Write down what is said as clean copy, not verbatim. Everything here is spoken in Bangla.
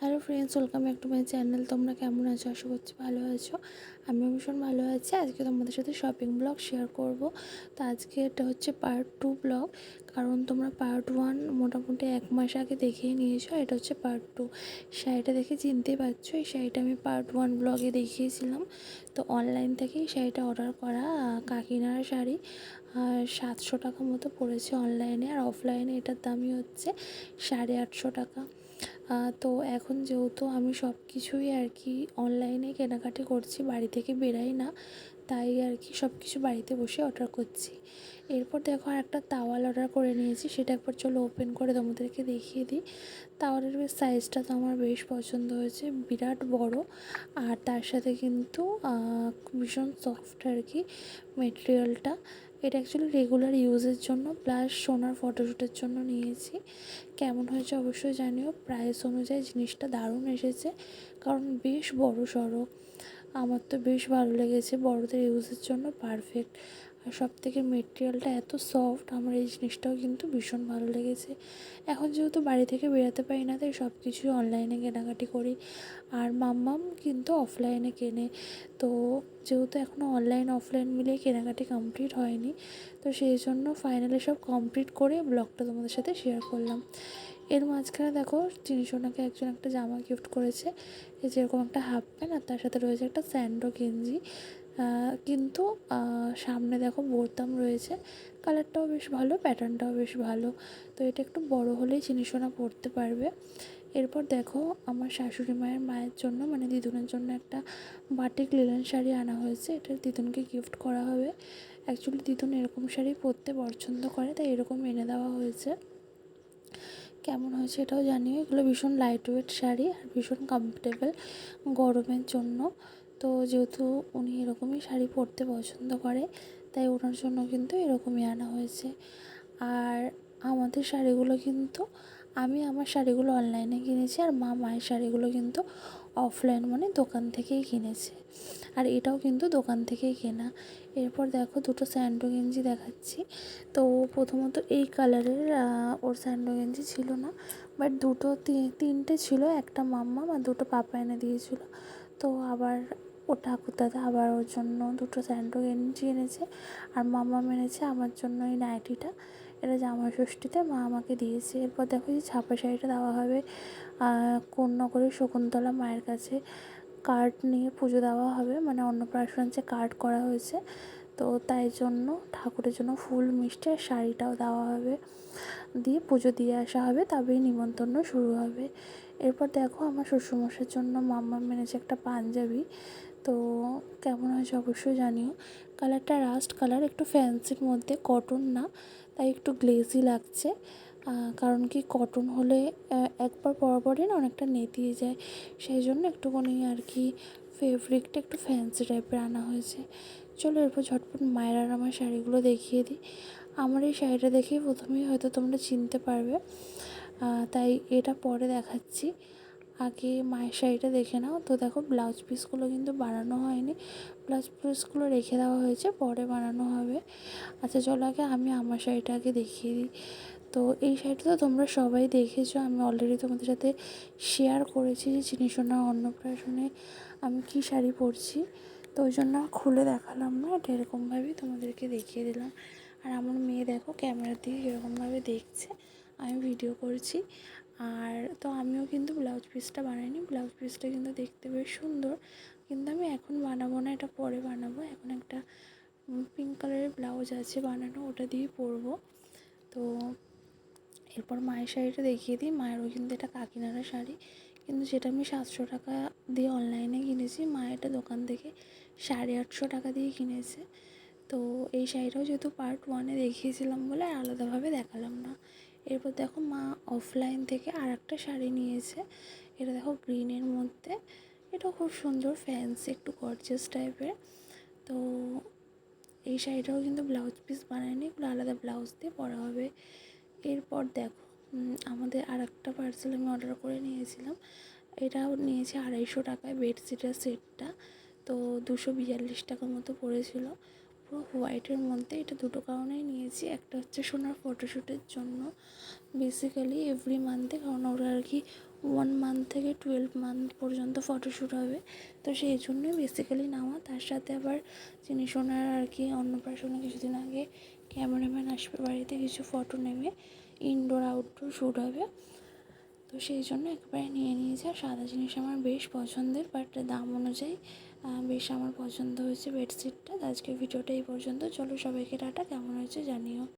Hello friends, welcome back to my channel. তোমরা কেমন আছো? আশা করছি ভালো আছো। আমিও ভীষণ ভালো আছি। আজকে তোমাদের সাথে শপিং ব্লগ শেয়ার করব। তো আজকে এটা হচ্ছে পার্ট 2 ব্লগ, কারণ তোমরা পার্ট 1 মোটামুটি 1 মাস আগে দেখেই নিয়েছো। এটা হচ্ছে পার্ট 2। শাড়িটা দেখে চিনতেই পারছো, এই শাড়িটা আমি পার্ট 1 ব্লগে দেখিয়েছিলাম। তো অনলাইন থেকেই শাড়িটা অর্ডার করা, কাকিনার শাড়ি। 700 টাকা মতো পড়েছে অনলাইনে, আর অফলাইনে এটার দামই হচ্ছে 850 টাকা। তো এখন যেহেতু আমি সব কিছুই আর কি অনলাইনে কেনাকাটি করছি, বাড়ি থেকে বেরাই না, তাই আর কি সব কিছু বাড়িতে বসে অর্ডার করছি। এরপর দেখো আর একটা তাওয়াল অর্ডার করে নিয়েছি, সেটা একবার চলো ওপেন করে তোমাদেরকে দেখিয়ে দিই। তাওয়ালের সাইজটা তো আমার বেশ পছন্দ হয়েছে, বিরাট বড়, আর তার সাথে কিন্তু ভীষণ সফট আর কি মেটেরিয়ালটা। এটা অ্যাকচুয়ালি রেগুলার ইউজের জন্য প্লাস সোনার ফটোশ্যুটের জন্য নিয়েছি। কেমন হয়েছে অবশ্যই জানিও। প্রাইস অনুযায়ী জিনিসটা দারুণ এসেছে, কারণ বেশ বড় সড়ো। আমার তো বেশ ভালো লেগেছে, বড়দের ইউজের জন্য পারফেক্ট। আর সব থেকে মেটেরিয়ালটা এত সফট, আমার এই জিনিসটাও কিন্তু ভীষণ ভালো লেগেছে। এখন যেহেতু বাড়ি থেকে বেরোতে পারি না, তাই সব কিছুই অনলাইনে কেনাকাটি করি। আর মাম্মাম কিন্তু অফলাইনে কেনে। তো যেহেতু এখনও অনলাইন অফলাইন মিলিয়ে কেনাকাটি কমপ্লিট হয়নি, তো সেই জন্য ফাইনালি সব কমপ্লিট করে ব্লগটা তোমাদের সাথে শেয়ার করলাম। এর মাঝখানে দেখো চিনিসোনাকে একজন একটা জামা গিফট করেছে, এই যেরকম একটা হাফ প্যান্ট, আর তার সাথে রয়েছে একটা স্যান্ডো গেঞ্জি। কিন্তু সামনে দেখো বোতাম রয়েছে, কালারটাও বেশ ভালো, প্যাটার্নটাও বেশ ভালো। তো এটা একটু বড় হলেই চিনিসোনা পরতে পারবে। এরপর দেখো আমার শাশুড়ি মায়ের জন্য, মানে দিদুনের জন্য একটা বাটিক লিলেন শাড়ি আনা হয়েছে। এটা দিদুনকে গিফট করা হবে। অ্যাকচুয়ালি দিদুন এরকম শাড়ি পরতে পছন্দ করে, তাই এরকম এনে দেওয়া হয়েছে। কেমন হয়েছে এটাও জানিও। এগুলো ভীষণ লাইট ওয়েট শাড়ি আর ভীষণ কমফোর্টেবল গরমের জন্য। তো যেহেতু উনি এরকমই শাড়ি পরতে পছন্দ করে, তাই ওনার জন্য কিন্তু এরকমই আনা হয়েছে। আর আমাদের শাড়িগুলো কিন্তু আমি আমার শাড়িগুলো অনলাইনে কিনেছি, আর মায়ের শাড়িগুলো কিন্তু অফলাইন মানে দোকান থেকেই কিনেছে। আর এটাও কিন্তু দোকান থেকেই কেনা। এরপর দেখো দুটো স্যান্ডো গেঞ্জি দেখাচ্ছি। তো প্রথমত এই কালারের ওর স্যান্ডো গেঞ্জি ছিল না, বাট দুটো তিনটে ছিল, একটা মাম্মা আর দুটো পাপা এনে দিয়েছিল। তো আবার ও ঠাকুরদাদা আবার ওর জন্য দুটো স্যান্ডো গেঞ্জি এনেছে, আর মাম্মা এনেছে আমার জন্য এই নাইটিটা। এটা জামা ষষ্ঠীতে মা আমাকে দিয়েছে। এরপর দেখো যে ছাপা শাড়িটা দেওয়া হবে কোন্নগরের শকুন্তলা মায়ের কাছে। কার্ড নিয়ে পুজো দেওয়া হবে, মানে অন্নপ্রাশন যে কার্ড করা হয়েছে, তো তাই জন্য ঠাকুরের জন্য ফুল মিষ্টি আর শাড়িটাও দেওয়া হবে, দিয়ে পুজো দিয়ে আসা হবে, তবেই নিমন্ত্রণ শুরু হবে। এরপর দেখো আমার শ্বশুরমশাইয়ের জন্য মাম্মা এনেছে একটা পাঞ্জাবি। তো কেমন হয়েছে অবশ্যই জানিও। কালারটা রাস্ট কালার, একটু ফ্যান্সির মধ্যে, কটন না, তাই একটু গ্লেজি লাগছে। কারণ কি কটন হলে একবার পরপরই না অনেকটা নেতিয়ে যায়, সেই জন্য একটুখানি আর কি ফেব্রিকটা একটু ফ্যান্সি টাইপের আনা হয়েছে। চলো এরপর ঝটপট মায়ের আর আমার শাড়িগুলো দেখিয়ে দিই। আমার এই শাড়িটা দেখেই প্রথমেই হয়তো তোমরা চিনতে পারবে, তাই এটা পরে দেখাচ্ছি। আগে মায়ের শাড়িটা দেখে নাও। তো দেখো ব্লাউজ পিসগুলো কিন্তু বানানো হয়নি, ব্লাউজ পিসগুলো রেখে দেওয়া হয়েছে, পরে বানানো হবে। আচ্ছা চলো আগে আমি আমার শাড়িটা আগে দেখিয়ে দিই। তো এই শাড়িটা তো তোমরা সবাই দেখেছো, আমি অলরেডি তোমাদের সাথে শেয়ার করেছি যে চিনিসোনা অন্নপ্রাশনে আমি কী শাড়ি পরছি। তো ওই জন্য খুলে দেখালাম না, এটা এরকমভাবেই তোমাদেরকে দেখিয়ে দিলাম। আর আমার মেয়ে দেখো ক্যামেরার দিকে এরকমভাবে দেখছে, আমি ভিডিও করছি। আর তো আমিও কিন্তু ব্লাউজ পিসটা বানাইনি, ব্লাউজ পিসটা কিন্তু দেখতে বেশ সুন্দর, কিন্তু আমি এখন বানাবো না, এটা পরে বানাবো। এখন একটা পিঙ্ক কালারের ব্লাউজ আছে বানানো, ওটা দিয়ে পরবো। তো এরপর মায়ের শাড়িটা দেখিয়ে দিই। মায়েরও কিন্তু এটা কাকিনাড়া শাড়ি, কিন্তু যেটা আমি 700 টাকা দিয়ে অনলাইনে কিনেছি, মা এটা দোকান থেকে 850 টাকা দিয়ে কিনেছে। তো এই শাড়িটাও যেহেতু পার্ট 1-এ দেখিয়েছিলাম বলে আর আলাদাভাবে দেখালাম না। এরপর দেখো মা অফলাইন থেকে আর একটা শাড়ি নিয়েছে, এটা দেখো গ্রিনের মধ্যে, এটাও খুব সুন্দর, ফ্যান্সি একটু গর্জিয়াস টাইপের। তো এই শাড়িটাও কিন্তু ব্লাউজ পিস বানায়নি, এগুলো আলাদা ব্লাউজ দিয়ে পরা হবে। এরপর দেখো আমাদের আর একটা পার্সেল আমি অর্ডার করে নিয়েছিলাম, এটাও নিয়েছি 250 টাকায় বেডশিটের সেটটা। তো 242 টাকা মতো পড়েছিল, পুরো হোয়াইটের মধ্যে। এটা দুটো কারণেই নিয়েছি, একটা হচ্ছে সোনার ফটোশ্যুটের জন্য, বেসিক্যালি এভরি মান্থে, কারণ ওরা আর কি মান্থ থেকে 12 মান্থ পর্যন্ত ফটোশ্যুট হবে। তো সেই জন্যই বেসিক্যালি নেওয়া। তার সাথে আবার জিনিস ওনার আর কি অন্নপ্রাশনে কিছুদিন আগে ক্যামেরাম্যান আসবে বাড়িতে, কিছু ফটো নেবে, ইনডোর আউটডোর শ্যুট হবে। তো সেই জন্য একবারে নিয়ে নিয়েছি। আর সাদা জিনিস আমার বেশ পছন্দের, বাট দাম অনুযায়ী বেশ আমার পছন্দ হয়েছে বেডশিটটা। আজকের ভিডিওটা এই পর্যন্ত। চলো সবাইকে টাটা, কেমন হয়েছে জানিও।